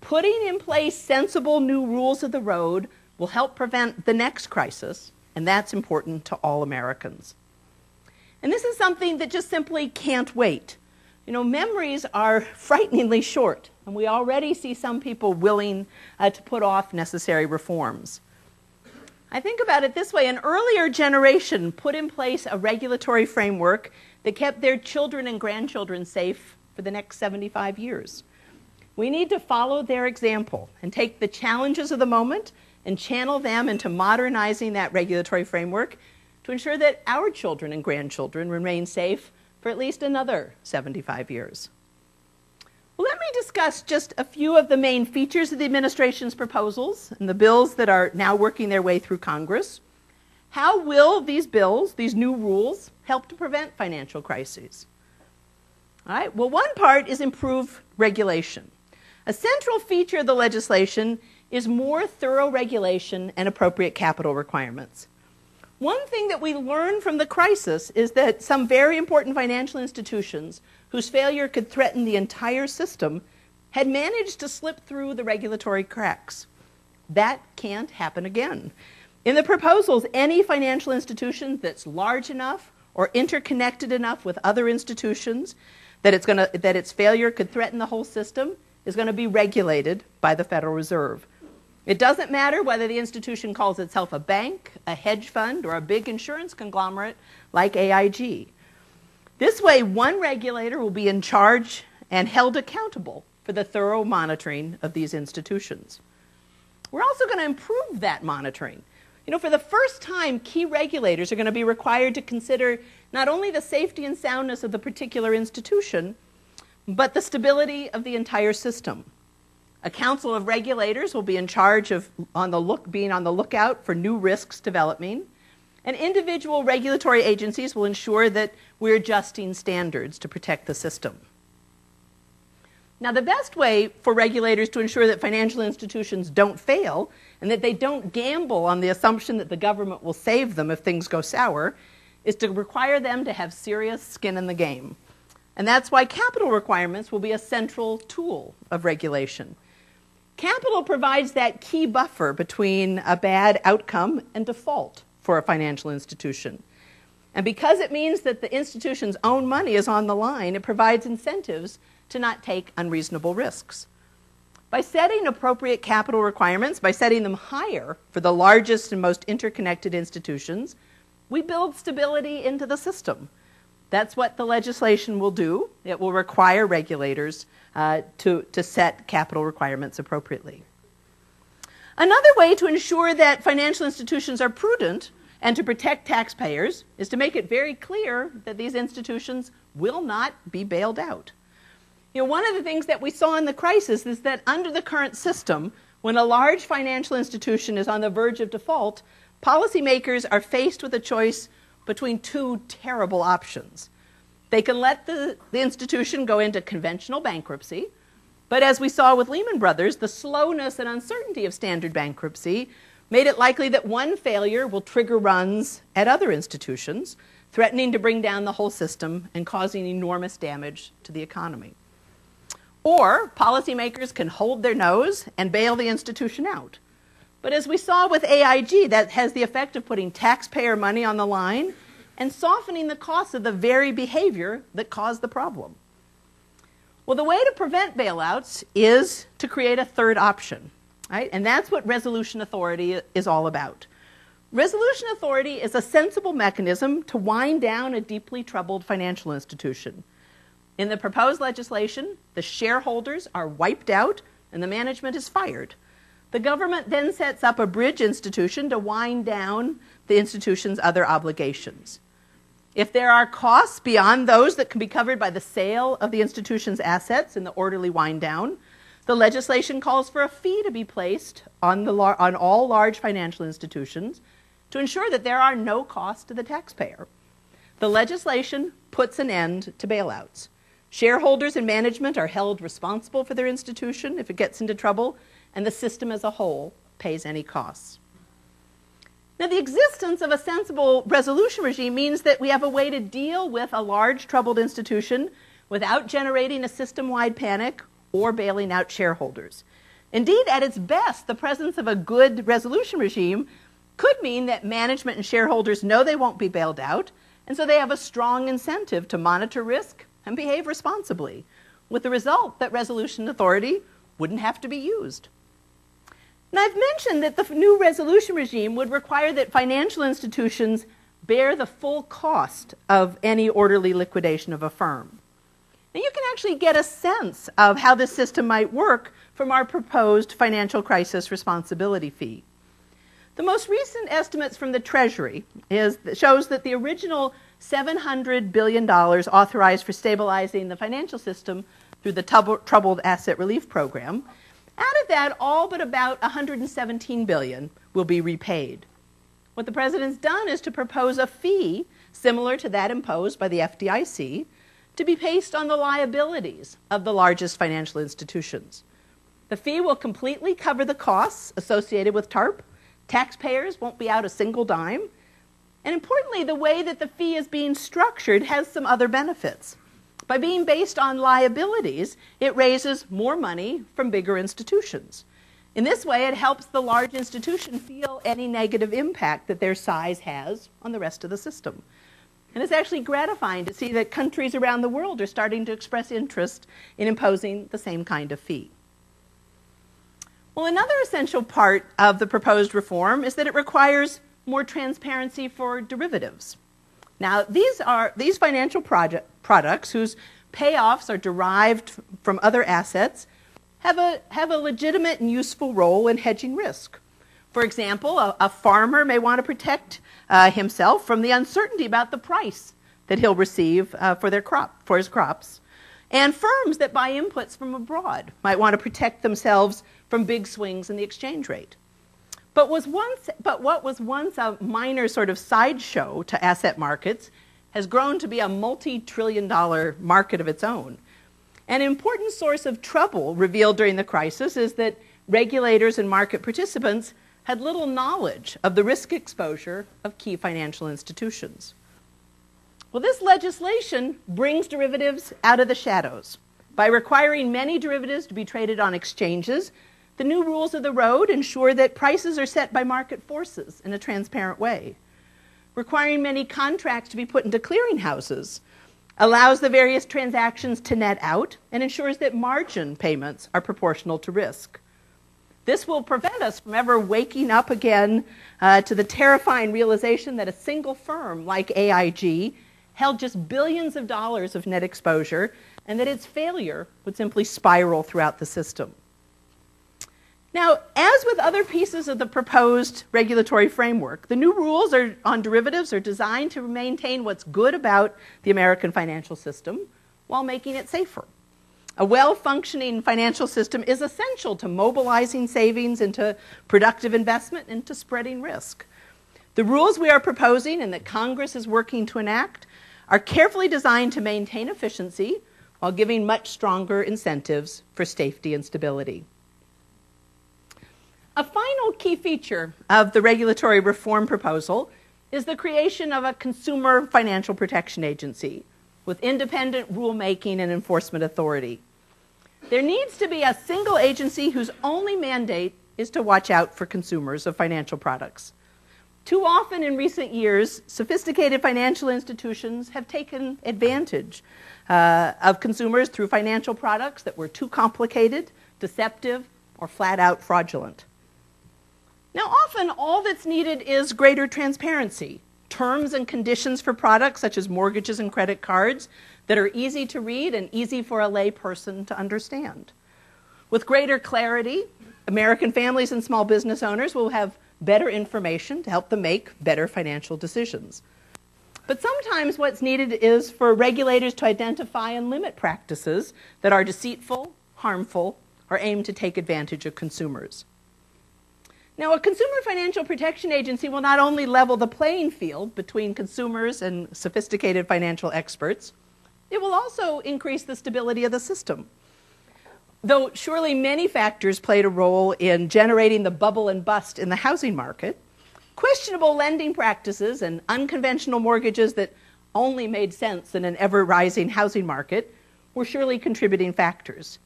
Putting in place sensible new rules of the road will help prevent the next crisis, and that's important to all Americans. And this is something that just simply can't wait. You know, memories are frighteningly short, and we already see some people willing to put off necessary reforms. I think about it this way. An earlier generation put in place a regulatory framework that kept their children and grandchildren safe for the next 75 years. We need to follow their example and take the challenges of the moment and channel them into modernizing that regulatory framework to ensure that our children and grandchildren remain safe for at least another 75 years. Well, let me discuss just a few of the main features of the administration's proposals and the bills that are now working their way through Congress. How will these bills, these new rules, help to prevent financial crises? All right, well, one part is improved regulation. A central feature of the legislation is more thorough regulation and appropriate capital requirements. One thing that we learned from the crisis is that some very important financial institutions whose failure could threaten the entire system had managed to slip through the regulatory cracks. That can't happen again. In the proposals, any financial institution that's large enough or interconnected enough with other institutions that its failure could threaten the whole system is going to be regulated by the Federal Reserve. It doesn't matter whether the institution calls itself a bank, a hedge fund, or a big insurance conglomerate like AIG. This way, one regulator will be in charge and held accountable for the thorough monitoring of these institutions. We're also going to improve that monitoring. You know, for the first time, key regulators are going to be required to consider not only the safety and soundness of the particular institution, but the stability of the entire system. A council of regulators will be in charge of being on the lookout for new risks developing, and individual regulatory agencies will ensure that we're adjusting standards to protect the system. Now, the best way for regulators to ensure that financial institutions don't fail and that they don't gamble on the assumption that the government will save them if things go sour is to require them to have serious skin in the game. And that's why capital requirements will be a central tool of regulation. Capital provides that key buffer between a bad outcome and default for a financial institution. And because it means that the institution's own money is on the line, it provides incentives to not take unreasonable risks. By setting appropriate capital requirements, by setting them higher for the largest and most interconnected institutions, we build stability into the system. That's what the legislation will do. It will require regulators to set capital requirements appropriately. Another way to ensure that financial institutions are prudent and to protect taxpayers is to make it very clear that these institutions will not be bailed out. You know, one of the things that we saw in the crisis is that under the current system, when a large financial institution is on the verge of default, policymakers are faced with a choice between two terrible options. They can let the institution go into conventional bankruptcy, but as we saw with Lehman Brothers, the slowness and uncertainty of standard bankruptcy made it likely that one failure will trigger runs at other institutions, threatening to bring down the whole system and causing enormous damage to the economy. Or policymakers can hold their nose and bail the institution out. But as we saw with AIG, that has the effect of putting taxpayer money on the line and softening the cost of the very behavior that caused the problem. Well, the way to prevent bailouts is to create a third option, right? And that's what resolution authority is all about. Resolution authority is a sensible mechanism to wind down a deeply troubled financial institution. In the proposed legislation, the shareholders are wiped out and the management is fired. The government then sets up a bridge institution to wind down the institution's other obligations. If there are costs beyond those that can be covered by the sale of the institution's assets in the orderly wind down, the legislation calls for a fee to be placed on all large financial institutions to ensure that there are no costs to the taxpayer. The legislation puts an end to bailouts. Shareholders and management are held responsible for their institution if it gets into trouble, and the system as a whole pays any costs. Now, the existence of a sensible resolution regime means that we have a way to deal with a large troubled institution without generating a system-wide panic or bailing out shareholders. Indeed, at its best, the presence of a good resolution regime could mean that management and shareholders know they won't be bailed out, and so they have a strong incentive to monitor risk and behave responsibly, with the result that resolution authority wouldn't have to be used. And I've mentioned that the new resolution regime would require that financial institutions bear the full cost of any orderly liquidation of a firm. Now, you can actually get a sense of how this system might work from our proposed financial crisis responsibility fee. The most recent estimates from the Treasury shows that the original $700 billion authorized for stabilizing the financial system through the Troubled Asset Relief Program, out of that, all but about $117 billion will be repaid. What the President's done is to propose a fee similar to that imposed by the FDIC to be based on the liabilities of the largest financial institutions. The fee will completely cover the costs associated with TARP. Taxpayers won't be out a single dime. And importantly, the way that the fee is being structured has some other benefits. By being based on liabilities, it raises more money from bigger institutions. In this way, it helps the large institution feel any negative impact that their size has on the rest of the system. And it's actually gratifying to see that countries around the world are starting to express interest in imposing the same kind of fee. Well, another essential part of the proposed reform is that it requires more transparency for derivatives. Now, these financial products whose payoffs are derived from other assets have a legitimate and useful role in hedging risk. For example, a farmer may want to protect himself from the uncertainty about the price that he'll receive for his crops. And firms that buy inputs from abroad might want to protect themselves from big swings in the exchange rate. But what was once a minor sort of sideshow to asset markets has grown to be a multi-trillion-dollar market of its own. An important source of trouble revealed during the crisis is that regulators and market participants had little knowledge of the risk exposure of key financial institutions. Well, this legislation brings derivatives out of the shadows. By requiring many derivatives to be traded on exchanges, the new rules of the road ensure that prices are set by market forces in a transparent way. Requiring many contracts to be put into clearinghouses allows the various transactions to net out and ensures that margin payments are proportional to risk. This will prevent us from ever waking up again to the terrifying realization that a single firm like AIG held just billions of dollars of net exposure and that its failure would simply spiral throughout the system. Now, as with other pieces of the proposed regulatory framework, the new rules on derivatives are designed to maintain what's good about the American financial system while making it safer. A well-functioning financial system is essential to mobilizing savings into productive investment and to spreading risk. The rules we are proposing and that Congress is working to enact are carefully designed to maintain efficiency while giving much stronger incentives for safety and stability. A final key feature of the regulatory reform proposal is the creation of a consumer financial protection agency with independent rulemaking and enforcement authority. There needs to be a single agency whose only mandate is to watch out for consumers of financial products. Too often in recent years, sophisticated financial institutions have taken advantage of consumers through financial products that were too complicated, deceptive, or flat out fraudulent. Now, often all that's needed is greater transparency, terms and conditions for products such as mortgages and credit cards that are easy to read and easy for a lay person to understand. With greater clarity, American families and small business owners will have better information to help them make better financial decisions. But sometimes what's needed is for regulators to identify and limit practices that are deceitful, harmful, or aim to take advantage of consumers. Now, a consumer financial protection agency will not only level the playing field between consumers and sophisticated financial experts, it will also increase the stability of the system. Though surely many factors played a role in generating the bubble and bust in the housing market, questionable lending practices and unconventional mortgages that only made sense in an ever-rising housing market were surely contributing factors.